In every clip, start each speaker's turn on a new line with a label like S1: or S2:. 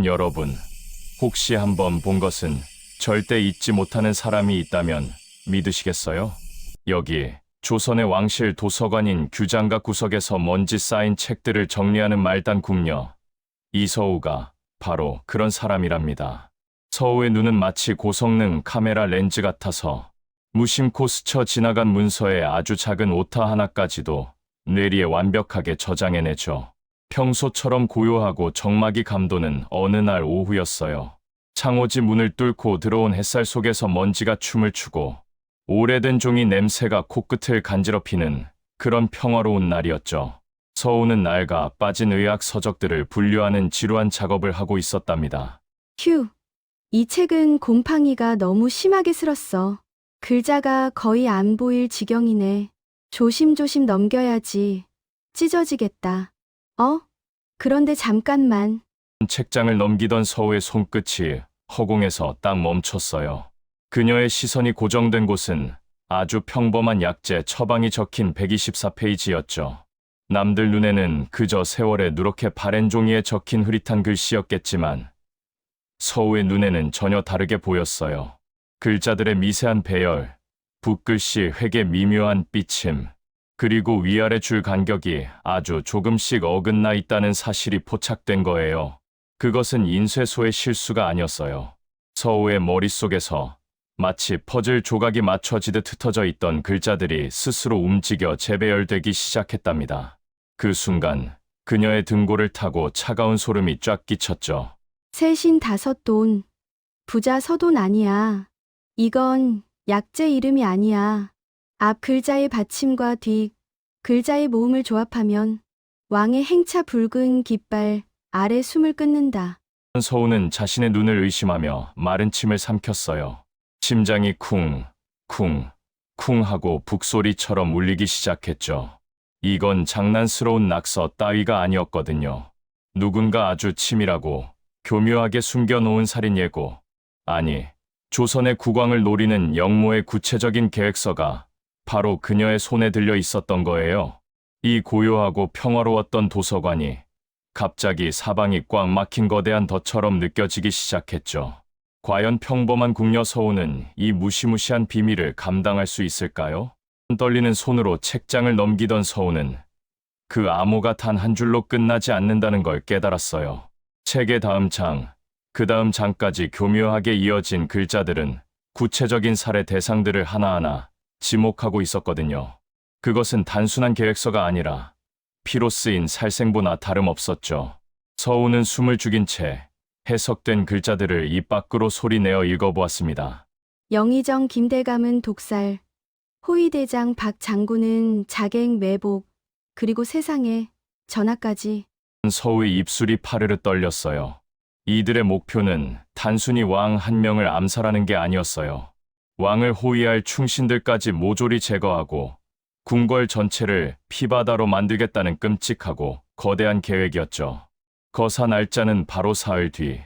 S1: 여러분, 혹시 한번 본 것은 절대 잊지 못하는 사람이 있다면 믿으시겠어요? 여기 조선의 왕실 도서관인 규장각 구석에서 먼지 쌓인 책들을 정리하는 말단 궁녀 이서우가 바로 그런 사람이랍니다. 서우의 눈은 마치 고성능 카메라 렌즈 같아서 무심코 스쳐 지나간 문서의 아주 작은 오타 하나까지도 뇌리에 완벽하게 저장해내죠. 평소처럼 고요하고 적막이 감도는 어느 날 오후였어요. 창호지 문을 뚫고 들어온 햇살 속에서 먼지가 춤을 추고 오래된 종이 냄새가 코끝을 간지럽히는 그런 평화로운 날이었죠. 서우는 낡아 빠진 의학 서적들을 분류하는 지루한 작업을 하고 있었답니다.
S2: 휴, 이 책은 곰팡이가 너무 심하게 슬었어. 글자가 거의 안 보일 지경이네. 조심조심 넘겨야지. 찢어지겠다. 그런데 잠깐만.
S1: 책장을 넘기던 서우의 손끝이 허공에서 딱 멈췄어요. 그녀의 시선이 고정된 곳은 아주 평범한 약재 처방이 적힌 124페이지였죠. 남들 눈에는 그저 세월의 누렇게 바랜 종이에 적힌 흐릿한 글씨였겠지만 서우의 눈에는 전혀 다르게 보였어요. 글자들의 미세한 배열, 붓글씨 획의 미묘한 삐침, 그리고 위아래 줄 간격이 아주 조금씩 어긋나 있다는 사실이 포착된 거예요. 그것은 인쇄소의 실수가 아니었어요. 서우의 머릿속에서 마치 퍼즐 조각이 맞춰지듯 흩어져 있던 글자들이 스스로 움직여 재배열되기 시작했답니다. 그 순간 그녀의 등골을 타고 차가운 소름이 쫙 끼쳤죠.
S2: 세신 다섯 돈. 부자 서돈 아니야. 이건 약재 이름이 아니야. 앞 글자의 받침과 뒤 글자의 모음을 조합하면 왕의 행차 붉은 깃발 아래 숨을 끊는다.
S1: 서우는 자신의 눈을 의심하며 마른 침을 삼켰어요. 심장이 쿵, 쿵, 쿵 하고 북소리처럼 울리기 시작했죠. 이건 장난스러운 낙서 따위가 아니었거든요. 누군가 아주 치밀하고 교묘하게 숨겨놓은 살인 예고, 아니, 조선의 국왕을 노리는 영모의 구체적인 계획서가 바로 그녀의 손에 들려 있었던 거예요. 이 고요하고 평화로웠던 도서관이 갑자기 사방이 꽉 막힌 거대한 덫처럼 느껴지기 시작했죠. 과연 평범한 궁녀 서우는 이 무시무시한 비밀을 감당할 수 있을까요? 떨리는 손으로 책장을 넘기던 서우는 그 암호가 단 한 줄로 끝나지 않는다는 걸 깨달았어요. 책의 다음 장, 그 다음 장까지 교묘하게 이어진 글자들은 구체적인 살해 대상들을 하나하나 지목하고 있었거든요. 그것은 단순한 계획서가 아니라 피로 쓰인 살생부나 다름없었죠. 서우는 숨을 죽인 채 해석된 글자들을 입 밖으로 소리내어 읽어보았습니다.
S2: 영의정 김대감은 독살, 호위대장 박 장군은 자객 매복, 그리고 세상에 전하까지.
S1: 서우의 입술이 파르르 떨렸어요. 이들의 목표는 단순히 왕 한 명을 암살하는 게 아니었어요. 왕을 호위할 충신들까지 모조리 제거하고 궁궐 전체를 피바다로 만들겠다는 끔찍하고 거대한 계획이었죠. 거사 날짜는 바로 사흘 뒤,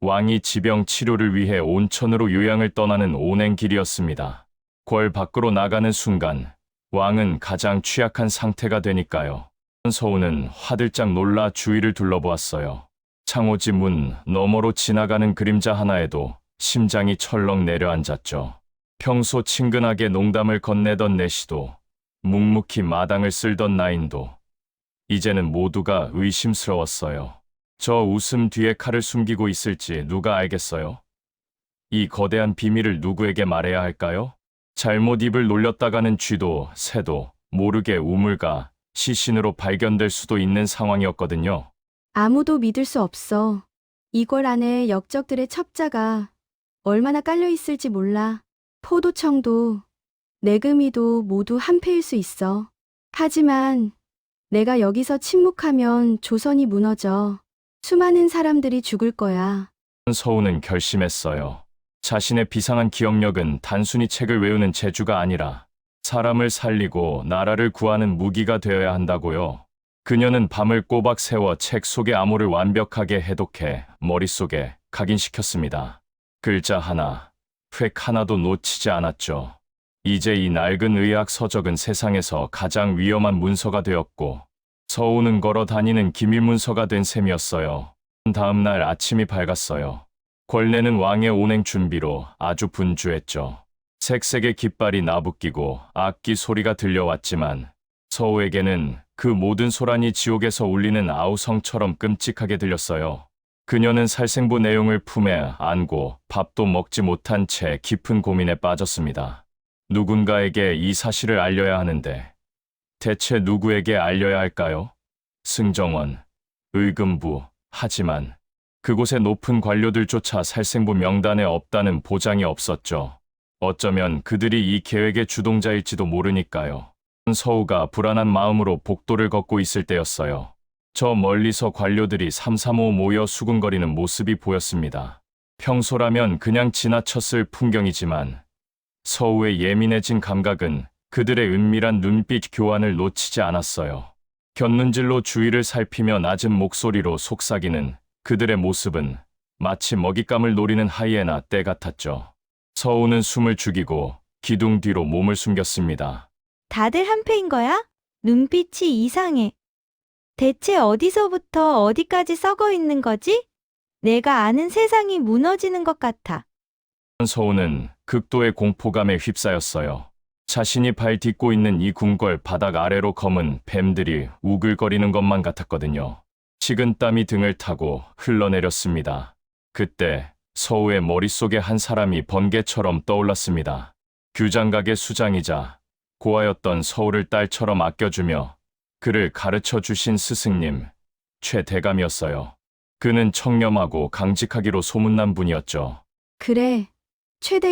S1: 왕이 지병 치료를 위해 온천으로 요양을 떠나는 온행길이었습니다. 궐 밖으로 나가는 순간 왕은 가장 취약한 상태가 되니까요. 서우는 화들짝 놀라 주위를 둘러보았어요. 창호지 문 너머로 지나가는 그림자 하나에도 심장이 철렁 내려앉았죠. 평소 친근하게 농담을 건네던 내시도, 묵묵히 마당을 쓸던 나인도 이제는 모두가 의심스러웠어요. 저 웃음 뒤에 칼을 숨기고 있을지 누가 알겠어요? 이 거대한 비밀을 누구에게 말해야 할까요? 잘못 입을 놀렸다가는 쥐도 새도 모르게 우물가 시신으로 발견될 수도 있는 상황이었거든요.
S2: 아무도 믿을 수 없어. 이궐 안에 역적들의 첩자가 얼마나 깔려 있을지 몰라. 포도청도 내금이도 모두 한패일 수 있어. 하지만 내가 여기서 침묵하면 조선이 무너져. 수많은 사람들이 죽을 거야.
S1: 서우는 결심했어요. 자신의 비상한 기억력은 단순히 책을 외우는 재주가 아니라 사람을 살리고 나라를 구하는 무기가 되어야 한다고요. 그녀는 밤을 꼬박 새워 책 속의 암호를 완벽하게 해독해 머릿속에 각인시켰습니다. 글자 하나, 획 하나도 놓치지 않았죠. 이제 이 낡은 의학 서적은 세상에서 가장 위험한 문서가 되었고 서우는 걸어 다니는 기밀 문서가 된 셈이었어요. 다음 날 아침이 밝았어요. 걸레는 왕의 온행 준비로 아주 분주했죠. 색색의 깃발이 나부끼고 악기 소리가 들려왔지만 서우에게는 그 모든 소란이 지옥에서 울리는 아우성처럼 끔찍하게 들렸어요. 그녀는 살생부 내용을 품에 안고 밥도 먹지 못한 채 깊은 고민에 빠졌습니다. 누군가에게 이 사실을 알려야 하는데 대체 누구에게 알려야 할까요? 승정원, 의금부, 하지만 그곳의 높은 관료들조차 살생부 명단에 없다는 보장이 없었죠. 어쩌면 그들이 이 계획의 주동자일지도 모르니까요. 서우가 불안한 마음으로 복도를 걷고 있을 때였어요. 저 멀리서 관료들이 삼삼오오 모여 수군거리는 모습이 보였습니다. 평소라면 그냥 지나쳤을 풍경이지만 서우의 예민해진 감각은 그들의 은밀한 눈빛 교환을 놓치지 않았어요. 곁눈질로 주위를 살피며 낮은 목소리로 속삭이는 그들의 모습은 마치 먹잇감을 노리는 하이에나 떼 같았죠. 서우는 숨을 죽이고 기둥 뒤로 몸을 숨겼습니다.
S3: 다들 한패인 거야? 눈빛이 이상해. 대체 어디서부터 어디까지 썩어 있는 거지? 내가 아는 세상이 무너지는 것 같아.
S1: 서우는 극도의 공포감에 휩싸였어요. 자신이 발 딛고 있는 이 궁궐 바닥 아래로 검은 뱀들이 우글거리는 것만 같았거든요. 식은 땀이 등을 타고 흘러내렸습니다. 그때 서우의 머릿속에 한 사람이 번개처럼 떠올랐습니다. 규장각의 수장이자 고아였던 서우를 딸처럼 아껴주며 그를 가르쳐 주신 스승님, 최대감이었어요. 그는 청렴하고 강직하기로 소문난 분이었죠.
S2: 그래,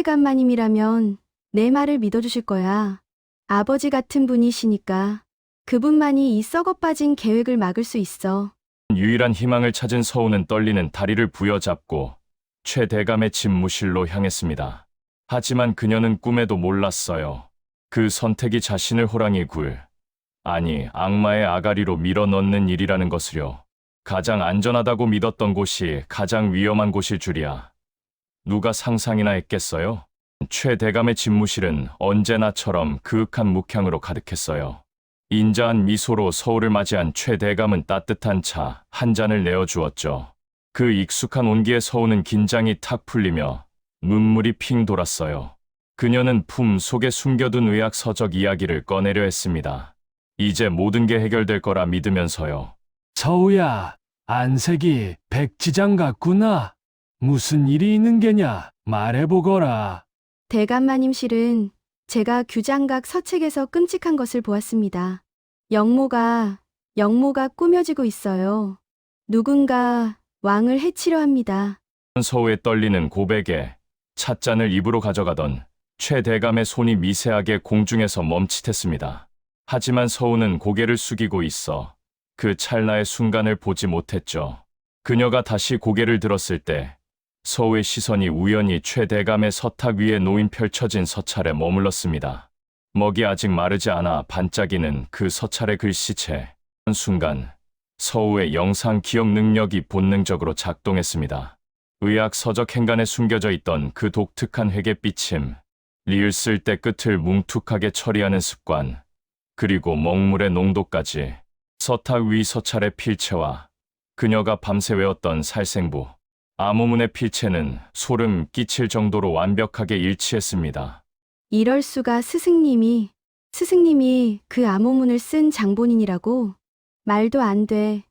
S2: 최대감마님이라면 내 말을 믿어주실 거야. 아버지 같은 분이시니까 그분만이 이 썩어빠진 계획을 막을 수 있어.
S1: 유일한 희망을 찾은 서우는 떨리는 다리를 부여잡고 최대감의 집무실로 향했습니다. 하지만 그녀는 꿈에도 몰랐어요. 그 선택이 자신을 호랑이 굴, 아니 악마의 아가리로 밀어넣는 일이라는 것을요. 가장 안전하다고 믿었던 곳이 가장 위험한 곳일 줄이야. 누가 상상이나 했겠어요? 최대감의 집무실은 언제나처럼 그윽한 묵향으로 가득했어요. 인자한 미소로 서울을 맞이한 최대감은 따뜻한 차 한 잔을 내어주었죠. 그 익숙한 온기에 서우는 긴장이 탁 풀리며 눈물이 핑 돌았어요. 그녀는 품 속에 숨겨둔 의학 서적 이야기를 꺼내려 했습니다. 이제 모든 게 해결될 거라 믿으면서요.
S4: 서우야, 안색이 백지장 같구나. 무슨 일이 있는 게냐? 말해보거라.
S2: 대감마님 실은 제가 규장각 서책에서 끔찍한 것을 보았습니다. 영모가 꾸며지고 있어요. 누군가 왕을 해치려 합니다.
S1: 서우의 떨리는 고백에 찻잔을 입으로 가져가던 최대감의 손이 미세하게 공중에서 멈칫했습니다. 하지만 서우는 고개를 숙이고 있어 그 찰나의 순간을 보지 못했죠. 그녀가 다시 고개를 들었을 때 서우의 시선이 우연히 최대감의 서탁 위에 놓인 펼쳐진 서찰에 머물렀습니다. 먹이 아직 마르지 않아 반짝이는 그 서찰의 글씨체. 한 순간 서우의 영상 기억 능력이 본능적으로 작동했습니다. 의학 서적 행간에 숨겨져 있던 그 독특한 회계비침, 리을 쓸 때 끝을 뭉툭하게 처리하는 습관, 그리고 먹물의 농도까지 서탁 위 서찰의 필체와 그녀가 밤새 외웠던 살생부, 암호문의 필체는 소름 끼칠 정도로 완벽하게 일치했습니다.
S2: 이럴 수가 스승님이 그 암호문을 쓴 장본인이라고? 말도 안 돼.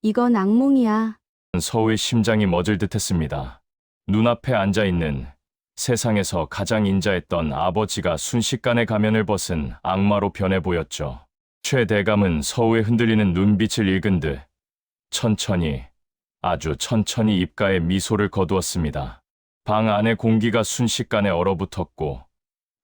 S2: 이건 악몽이야.
S1: 서우의 심장이 멎을 듯했습니다. 눈앞에 앉아있는 세상에서 가장 인자했던 아버지가 순식간에 가면을 벗은 악마로 변해 보였죠. 최대감은 서우의 흔들리는 눈빛을 읽은 듯 천천히, 아주 천천히 입가에 미소를 거두었습니다. 방 안의 공기가 순식간에 얼어붙었고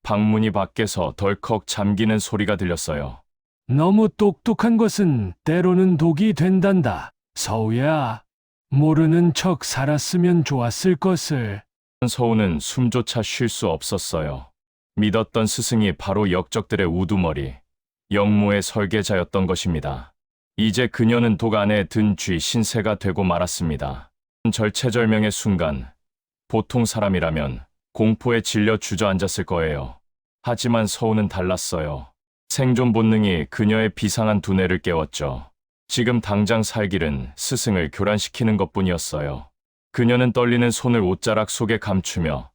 S1: 방문이 밖에서 덜컥 잠기는 소리가 들렸어요.
S4: 너무 똑똑한 것은 때로는 독이 된단다. 서우야, 모르는 척 살았으면 좋았을 것을.
S1: 서우는 숨조차 쉴 수 없었어요. 믿었던 스승이 바로 역적들의 우두머리, 영모의 설계자였던 것입니다. 이제 그녀는 독 안에 든 쥐 신세가 되고 말았습니다. 절체절명의 순간, 보통 사람이라면 공포에 질려 주저앉았을 거예요. 하지만 서우는 달랐어요. 생존 본능이 그녀의 비상한 두뇌를 깨웠죠. 지금 당장 살 길은 스승을 교란시키는 것뿐이었어요. 그녀는 떨리는 손을 옷자락 속에 감추며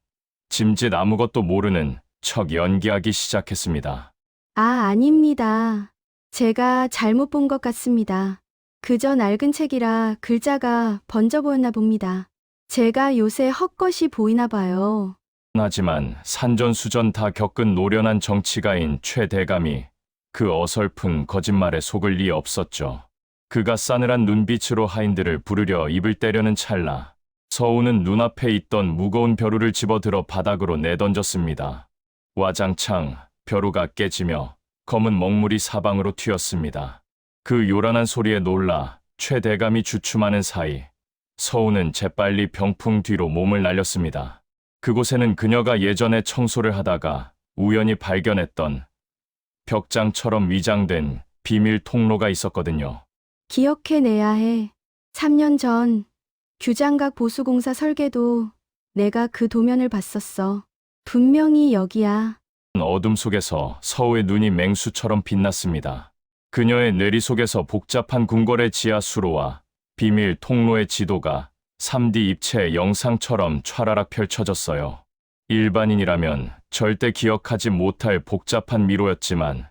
S1: 짐짓 아무것도 모르는 척 연기하기 시작했습니다.
S2: 아, 아닙니다. 제가 잘못 본 것 같습니다. 그저 낡은 책이라 글자가 번져 보였나 봅니다. 제가 요새 헛것이 보이나 봐요.
S1: 하지만 산전수전 다 겪은 노련한 정치가인 최 대감이 그 어설픈 거짓말에 속을 리 없었죠. 그가 싸늘한 눈빛으로 하인들을 부르려 입을 때려는 찰나 서우는 눈앞에 있던 무거운 벼루를 집어들어 바닥으로 내던졌습니다. 와장창 벼루가 깨지며 검은 먹물이 사방으로 튀었습니다. 그 요란한 소리에 놀라 최 대감이 주춤하는 사이 서우는 재빨리 병풍 뒤로 몸을 날렸습니다. 그곳에는 그녀가 예전에 청소를 하다가 우연히 발견했던 벽장처럼 위장된 비밀 통로가 있었거든요.
S2: 기억해내야 해. 3년 전 규장각 보수공사 설계도 내가 그 도면을 봤었어. 분명히 여기야.
S1: 어둠 속에서 서우의 눈이 맹수처럼 빛났습니다. 그녀의 뇌리 속에서 복잡한 궁궐의 지하 수로와 비밀 통로의 지도가 3D 입체 영상처럼 촤라락 펼쳐졌어요. 일반인이라면 절대 기억하지 못할 복잡한 미로였지만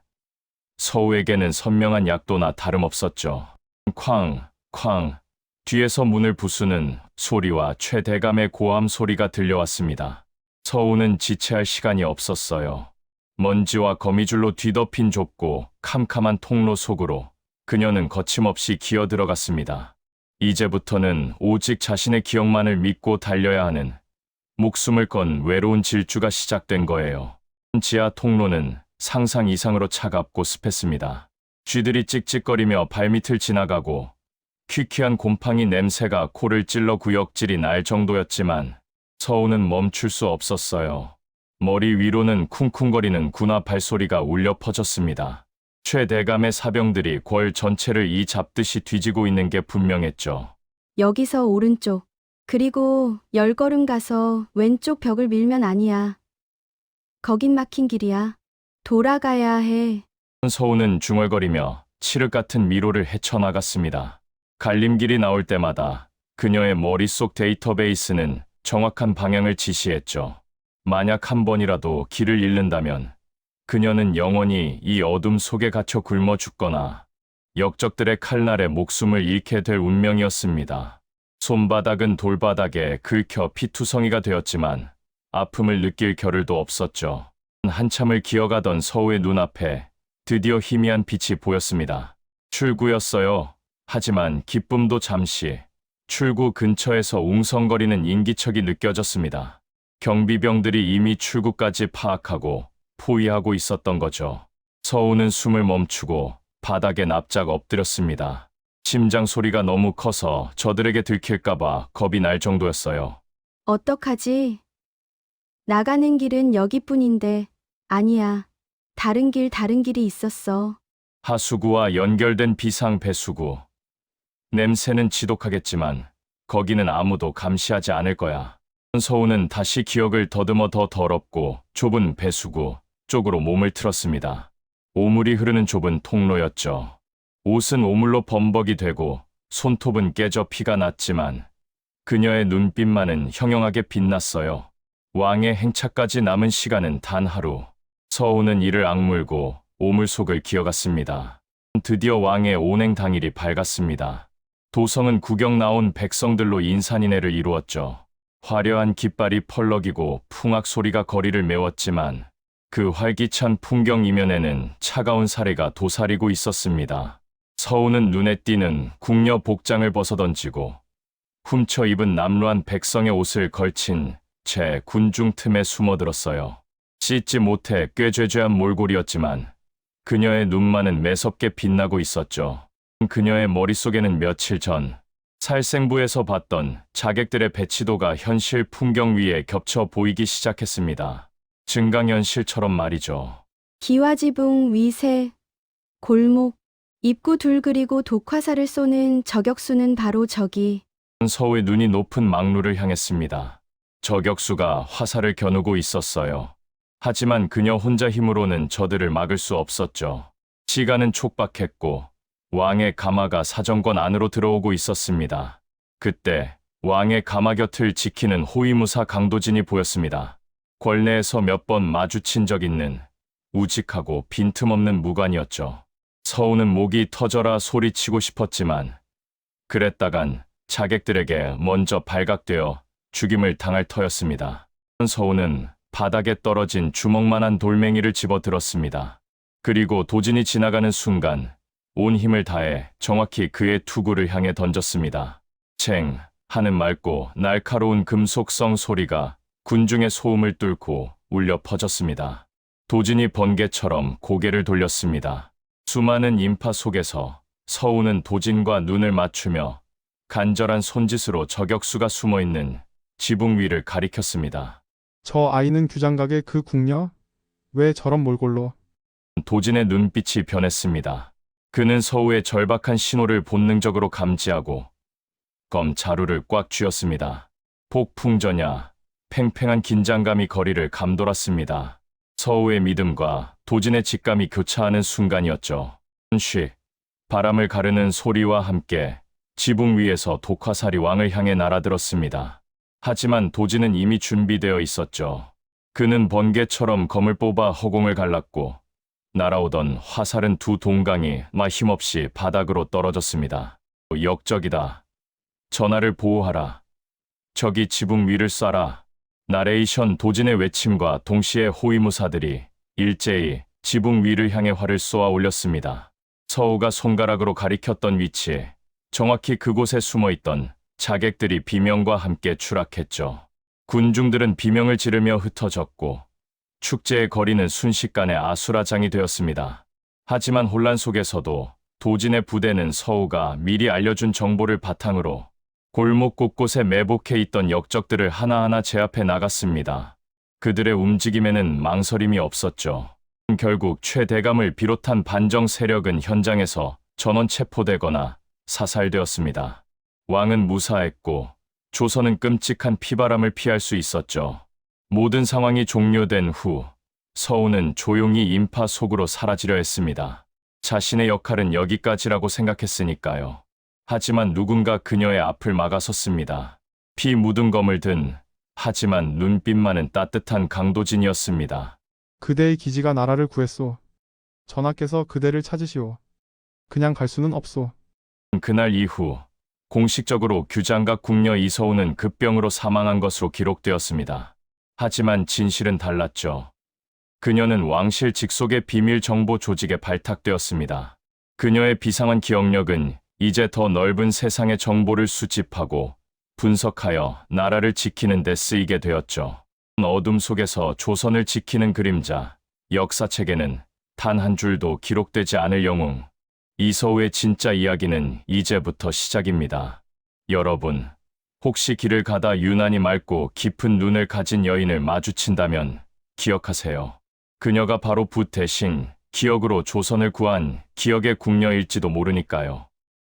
S1: 서우에게는 선명한 약도나 다름없었죠. 쾅, 쾅, 뒤에서 문을 부수는 소리와 최 대감의 고함 소리가 들려왔습니다. 서우는 지체할 시간이 없었어요. 먼지와 거미줄로 뒤덮인 좁고 캄캄한 통로 속으로 그녀는 거침없이 기어 들어갔습니다. 이제부터는 오직 자신의 기억만을 믿고 달려야 하는 목숨을 건 외로운 질주가 시작된 거예요. 지하 통로는 상상 이상으로 차갑고 습했습니다. 쥐들이 찍찍거리며 발밑을 지나가고 퀴퀴한 곰팡이 냄새가 코를 찔러 구역질이 날 정도였지만 서우는 멈출 수 없었어요. 머리 위로는 쿵쿵거리는 군화 발소리가 울려 퍼졌습니다. 최 대감의 사병들이 궐 전체를 이 잡듯이 뒤지고 있는 게 분명했죠.
S2: 여기서 오른쪽. 그리고 10걸음 가서 왼쪽 벽을 밀면 아니야. 거긴 막힌 길이야. 돌아가야 해.
S1: 서우는 중얼거리며 칠흑 같은 미로를 헤쳐나갔습니다. 갈림길이 나올 때마다 그녀의 머릿속 데이터베이스는 정확한 방향을 지시했죠. 만약 한 번이라도 길을 잃는다면 그녀는 영원히 이 어둠 속에 갇혀 굶어 죽거나 역적들의 칼날에 목숨을 잃게 될 운명이었습니다. 손바닥은 돌바닥에 긁혀 피투성이가 되었지만 아픔을 느낄 겨를도 없었죠. 한참을 기어가던 서우의 눈앞에 드디어 희미한 빛이 보였습니다. 출구였어요. 하지만 기쁨도 잠시 출구 근처에서 웅성거리는 인기척이 느껴졌습니다. 경비병들이 이미 출구까지 파악하고 포위하고 있었던 거죠. 서우는 숨을 멈추고 바닥에 납작 엎드렸습니다. 심장 소리가 너무 커서 저들에게 들킬까봐 겁이 날 정도였어요.
S2: 어떡하지? 나가는 길은 여기뿐인데. 아니야. 다른 길이 있었어.
S1: 하수구와 연결된 비상 배수구. 냄새는 지독하겠지만 거기는 아무도 감시하지 않을 거야. 서우는 다시 기억을 더듬어 더 더럽고 좁은 배수구 쪽으로 몸을 틀었습니다. 오물이 흐르는 좁은 통로였죠. 옷은 오물로 범벅이 되고 손톱은 깨져 피가 났지만 그녀의 눈빛만은 형형하게 빛났어요. 왕의 행차까지 남은 시간은 단 하루. 서우는 이를 악물고 오물 속을 기어갔습니다. 드디어 왕의 온행 당일이 밝았습니다. 도성은 구경 나온 백성들로 인산인해를 이루었죠. 화려한 깃발이 펄럭이고 풍악 소리가 거리를 메웠지만 그 활기찬 풍경 이면에는 차가운 사례가 도사리고 있었습니다. 서우는 눈에 띄는 궁녀 복장을 벗어던지고 훔쳐 입은 남루한 백성의 옷을 걸친 채 군중 틈에 숨어들었어요. 씻지 못해 꾀죄죄한 몰골이었지만 그녀의 눈만은 매섭게 빛나고 있었죠. 그녀의 머릿속에는 며칠 전 살생부에서 봤던 자객들의 배치도가 현실 풍경 위에 겹쳐 보이기 시작했습니다. 증강현실처럼 말이죠.
S2: 기와지붕 위세, 골목, 입구 둘 그리고 독화살을 쏘는 저격수는 바로 저기.
S1: 서우의 눈이 높은 망루를 향했습니다. 저격수가 화살을 겨누고 있었어요. 하지만 그녀 혼자 힘으로는 저들을 막을 수 없었죠. 시간은 촉박했고 왕의 가마가 사정권 안으로 들어오고 있었습니다. 그때 왕의 가마 곁을 지키는 호위무사 강도진이 보였습니다. 궐내에서 몇 번 마주친 적 있는 우직하고 빈틈없는 무관이었죠. 서우는 목이 터져라 소리치고 싶었지만 그랬다간 자객들에게 먼저 발각되어 죽임을 당할 터였습니다. 서우는 바닥에 떨어진 주먹만한 돌멩이를 집어들었습니다. 그리고 도진이 지나가는 순간 온 힘을 다해 정확히 그의 투구를 향해 던졌습니다. 챙 하는 맑고 날카로운 금속성 소리가 군중의 소음을 뚫고 울려 퍼졌습니다. 도진이 번개처럼 고개를 돌렸습니다. 수많은 인파 속에서 서우는 도진과 눈을 맞추며 간절한 손짓으로 저격수가 숨어있는 지붕 위를 가리켰습니다.
S5: 저 아이는 규장각의 그 궁녀? 왜 저런 몰골로?
S1: 도진의 눈빛이 변했습니다. 그는 서우의 절박한 신호를 본능적으로 감지하고 검 자루를 꽉 쥐었습니다. 폭풍전야, 팽팽한 긴장감이 거리를 감돌았습니다. 서우의 믿음과 도진의 직감이 교차하는 순간이었죠. 씩, 바람을 가르는 소리와 함께 지붕 위에서 독화살이 왕을 향해 날아들었습니다. 하지만 도진은 이미 준비되어 있었죠. 그는 번개처럼 검을 뽑아 허공을 갈랐고 날아오던 화살은 두 동강이 힘없이 바닥으로 떨어졌습니다. 역적이다. 전하를 보호하라. 적이 지붕 위를 쏴라. 나레이션 도진의 외침과 동시에 호위무사들이 일제히 지붕 위를 향해 활을 쏘아 올렸습니다. 서우가 손가락으로 가리켰던 위치, 정확히 그곳에 숨어있던 자객들이 비명과 함께 추락했죠. 군중들은 비명을 지르며 흩어졌고 축제의 거리는 순식간에 아수라장이 되었습니다. 하지만 혼란 속에서도 도진의 부대는 서우가 미리 알려준 정보를 바탕으로 골목 곳곳에 매복해 있던 역적들을 하나하나 제압해 나갔습니다. 그들의 움직임에는 망설임이 없었죠. 결국 최대감을 비롯한 반정 세력은 현장에서 전원 체포되거나 사살되었습니다. 왕은 무사했고 조선은 끔찍한 피바람을 피할 수 있었죠. 모든 상황이 종료된 후 서우는 조용히 인파 속으로 사라지려 했습니다. 자신의 역할은 여기까지라고 생각했으니까요. 하지만 누군가 그녀의 앞을 막아섰습니다. 피 묻은 검을 든 하지만 눈빛만은 따뜻한 강도진이었습니다.
S5: 그대의 기지가 나라를 구했소. 전하께서 그대를 찾으시오. 그냥 갈 수는 없소.
S1: 그날 이후 공식적으로 규장각 궁녀 이서우는 급병으로 사망한 것으로 기록되었습니다. 하지만 진실은 달랐죠. 그녀는 왕실 직속의 비밀 정보 조직에 발탁되었습니다. 그녀의 비상한 기억력은 이제 더 넓은 세상의 정보를 수집하고 분석하여 나라를 지키는 데 쓰이게 되었죠. 어둠 속에서 조선을 지키는 그림자, 역사책에는 단 한 줄도 기록되지 않을 영웅, 이서우의 진짜 이야기는 이제부터 시작입니다. 여러분, 혹시 길을 가다 유난히 맑고 깊은 눈을 가진 여인을 마주친다면 기억하세요. 그녀가 바로 부 대신 기억으로 조선을 구한 기억의 궁녀일지도 모르니까요.